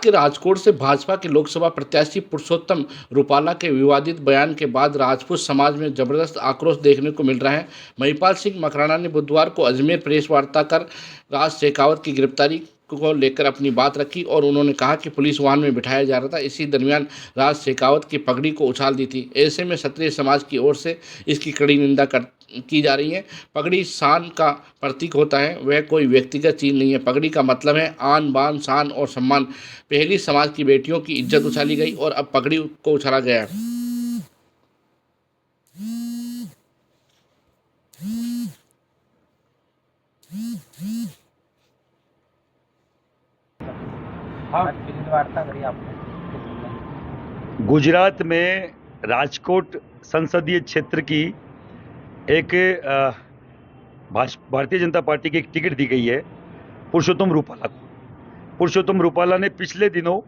के राजकोट से भाजपा के लोकसभा प्रत्याशी पुरुषोत्तम रूपाला के विवादित बयान के बाद राजपूत समाज में जबरदस्त आक्रोश देखने को मिल रहा है। महिपाल सिंह मकराना ने बुधवार को अजमेर प्रेस वार्ता कर राज शेखावत की गिरफ्तारी को लेकर अपनी बात रखी और उन्होंने कहा कि पुलिस वाहन में बिठाया जा रहा था। इसी दरमियान राज शेखावत की पगड़ी को उछाल दी थी। ऐसे में क्षत्रिय समाज की ओर से इसकी कड़ी निंदा की जा रही है। पगड़ी शान का प्रतीक होता है, वह कोई व्यक्तिगत चीज नहीं है। पगड़ी का मतलब है आन बान शान और सम्मान। पहली समाज की बेटियों की इज्जत उछाली गई और अब पगड़ी को उछाला गया है। वार्ता करी आपने गुजरात में राजकोट संसदीय क्षेत्र की एक भारतीय जनता पार्टी की एक टिकट दी गई है पुरुषोत्तम रूपाला को। पुरुषोत्तम रूपाला ने पिछले दिनों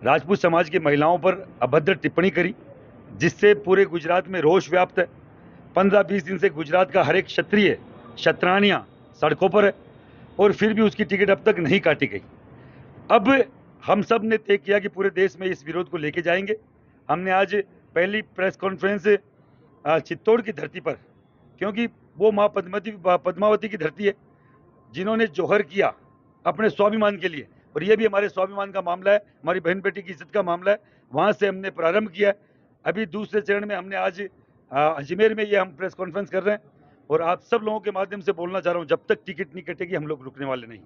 राजपूत समाज की महिलाओं पर अभद्र टिप्पणी करी, जिससे पूरे गुजरात में रोष व्याप्त है। 15-20 दिन से गुजरात का हर एक क्षत्रिय क्षत्राणियां सड़कों पर है और फिर भी उसकी टिकट अब तक नहीं काटी गई। अब हम सब ने तय किया कि पूरे देश में इस विरोध को लेके जाएंगे। हमने आज पहली प्रेस कॉन्फ्रेंस चित्तौड़ की धरती पर, क्योंकि वो माँ पद्मावती की धरती है जिन्होंने जौहर किया अपने स्वाभिमान के लिए, और ये भी हमारे स्वाभिमान का मामला है, हमारी बहन बेटी की इज्जत का मामला है। वहाँ से हमने प्रारंभ किया। अभी दूसरे चरण में हमने आज अजमेर में ये हम प्रेस कॉन्फ्रेंस कर रहे हैं और आप सब लोगों के माध्यम से बोलना चाह रहा हूँ, जब तक टिकट नहीं कटेगी हम लोग रुकने वाले नहीं।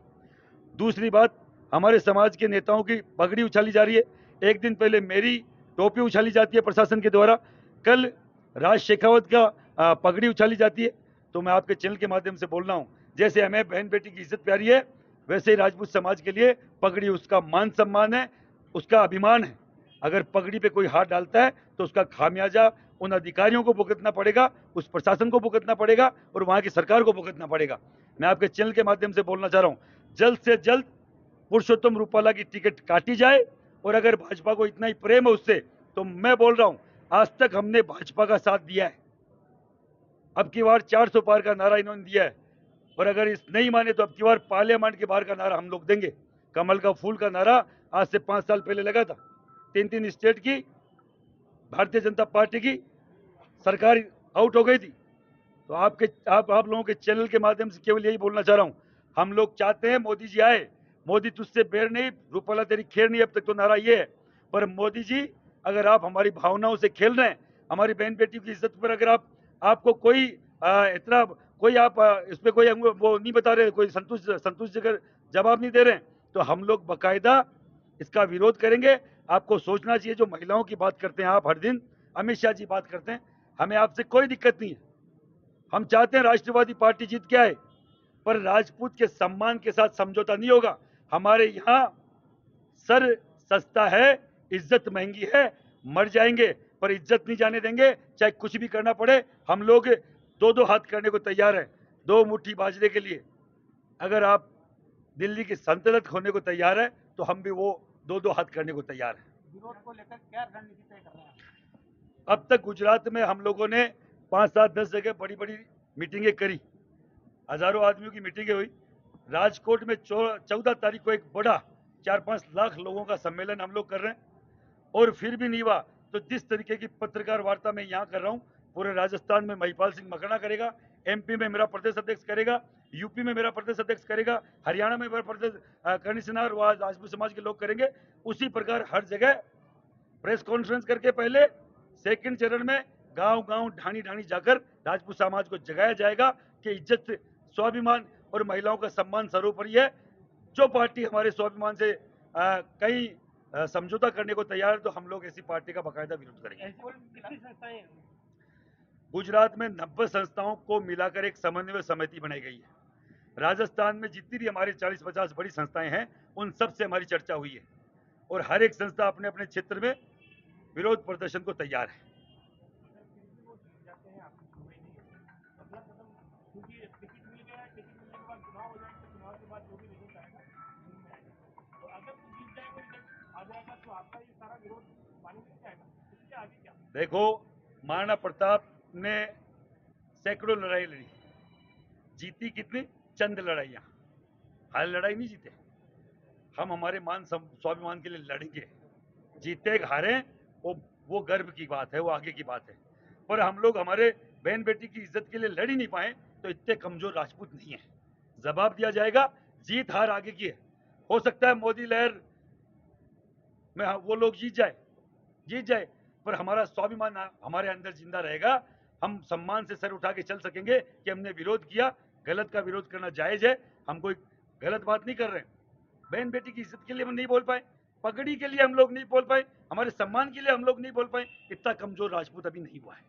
दूसरी बात, हमारे समाज के नेताओं की पगड़ी उछाली जा रही है। एक दिन पहले मेरी टोपी उछाली जाती है प्रशासन के द्वारा, कल राज शेखावत का पगड़ी उछाली जाती है। तो मैं आपके चैनल के माध्यम से बोल रहा हूँ, जैसे हमें बहन बेटी की इज्जत प्यारी है, वैसे ही राजपूत समाज के लिए पगड़ी उसका मान सम्मान है, उसका अभिमान है। अगर पगड़ी पे कोई हाथ डालता है तो उसका खामियाजा उन अधिकारियों को भुगतना पड़ेगा, उस प्रशासन को भुगतना पड़ेगा और वहां की सरकार को भुगतना पड़ेगा। मैं आपके चैनल के माध्यम से बोलना चाह रहा हूँ, जल्द से जल्द पुरुषोत्तम रूपाला की टिकट काटी जाए। और अगर भाजपा को इतना ही प्रेम है उससे, तो मैं बोल रहा हूं, आज तक हमने भाजपा का साथ दिया है। अब की बार 400 पार का नारा इन्होंने दिया है, और अगर इस नहीं माने तो अब की बार पार्लियामेंट के बाहर का नारा हम लोग देंगे। कमल का फूल का नारा आज से 5 साल पहले लगा था। 3 स्टेट की भारतीय जनता पार्टी की सरकार आउट हो गई थी। तो आप लोगों के चैनल के माध्यम से केवल यही बोलना चाह रहा हूं, हम लोग चाहते हैं मोदी जी आए। मोदी तुझसे बैर नहीं, रूपाला तेरी खैर नहीं, अब तक तो नारा ये है। पर मोदी जी, अगर आप हमारी भावनाओं से खेल रहे हैं, हमारी बहन बेटी की इज्जत पर अगर आपको कोई इतना कोई आप इस पर कोई वो नहीं बता रहे, कोई संतुष्ट जवाब नहीं दे रहे हैं, तो हम लोग बाकायदा इसका विरोध करेंगे। आपको सोचना चाहिए, जो महिलाओं की बात करते हैं आप हर दिन, अमित शाह जी बात करते हैं, हमें आपसे कोई दिक्कत नहीं है। हम चाहते हैं राष्ट्रवादी पार्टी जीत के आए, पर राजपूत के सम्मान के साथ समझौता नहीं होगा। हमारे यहाँ सर सस्ता है, इज्जत महंगी है। मर जाएंगे पर इज्जत नहीं जाने देंगे, चाहे कुछ भी करना पड़े। हम लोग 2-2 हाथ करने को तैयार हैं, 2 मुट्ठी बाजने के लिए। अगर आप दिल्ली की सल्तनत खोने को तैयार है, तो हम भी वो 2-2 हाथ करने को तैयार हैं। विरोध को लेकर क्या रणनीति तय कर रहे हैं? अब तक गुजरात में हम लोगों ने 5-7-10 जगह बड़ी बड़ी मीटिंगें करी, हजारों आदमियों की मीटिंगें हुई। राजकोट में 14 तारीख को एक बड़ा 4-5 लाख लोगों का सम्मेलन हम लोग कर रहे हैं, और फिर भी नहीं हुआ तो जिस तरीके की पत्रकार वार्ता मैं यहाँ कर रहा हूँ, पूरे राजस्थान में महिपाल सिंह मकराना करेगा, एमपी में मेरा प्रदेश अध्यक्ष करेगा, यूपी में मेरा प्रदेश अध्यक्ष करेगा, हरियाणा में मेरा प्रदेश करणी सिन्हा और राजपूत समाज के लोग करेंगे। उसी प्रकार हर जगह प्रेस कॉन्फ्रेंस करके पहले सेकंड चरण में गांव गांव ढाणी ढाणी जाकर राजपूत समाज को जगाया जाएगा कि इज्जत, स्वाभिमान और महिलाओं का सम्मान सर्वोपरि है। जो पार्टी हमारे स्वाभिमान से कहीं समझौता करने को तैयार है, तो हम लोग ऐसी पार्टी का बाकायदा विरोध करेंगे। गुजरात में 90 संस्थाओं को मिलाकर एक समन्वय समिति बनाई गई है। राजस्थान में जितनी भी हमारे 40-50 बड़ी संस्थाएं हैं, उन सब से हमारी चर्चा हुई है, और हर एक संस्था अपने अपने क्षेत्र में विरोध प्रदर्शन को तैयार है। देखो, महाराणा प्रताप ने सैकड़ों लड़ाई लड़ी, जीती कितनी? चंद लड़ाइयां, हर लड़ाई नहीं जीते। हम हमारे स्वाभिमान के लिए लड़ेंगे। जीते हारे वो गर्व की बात है, वो आगे की बात है। पर हम लोग हमारे बहन बेटी की इज्जत के लिए लड़ ही नहीं पाए तो इतने कमजोर राजपूत नहीं है। जवाब दिया जाएगा, जीत हार आगे की है। हो सकता है मोदी लहर में वो लोग जीत जाए, पर हमारा स्वाभिमान हमारे अंदर जिंदा रहेगा। हम सम्मान से सर उठा के चल सकेंगे कि हमने विरोध किया। गलत का विरोध करना जायज है, हम कोई गलत बात नहीं कर रहे हैं। बहन बेटी की इज्जत के लिए हम नहीं बोल पाए, पगड़ी के लिए हम लोग नहीं बोल पाए, हमारे सम्मान के लिए हम लोग नहीं बोल पाए। इतना कमजोर राजपूत अभी नहीं हुआ है।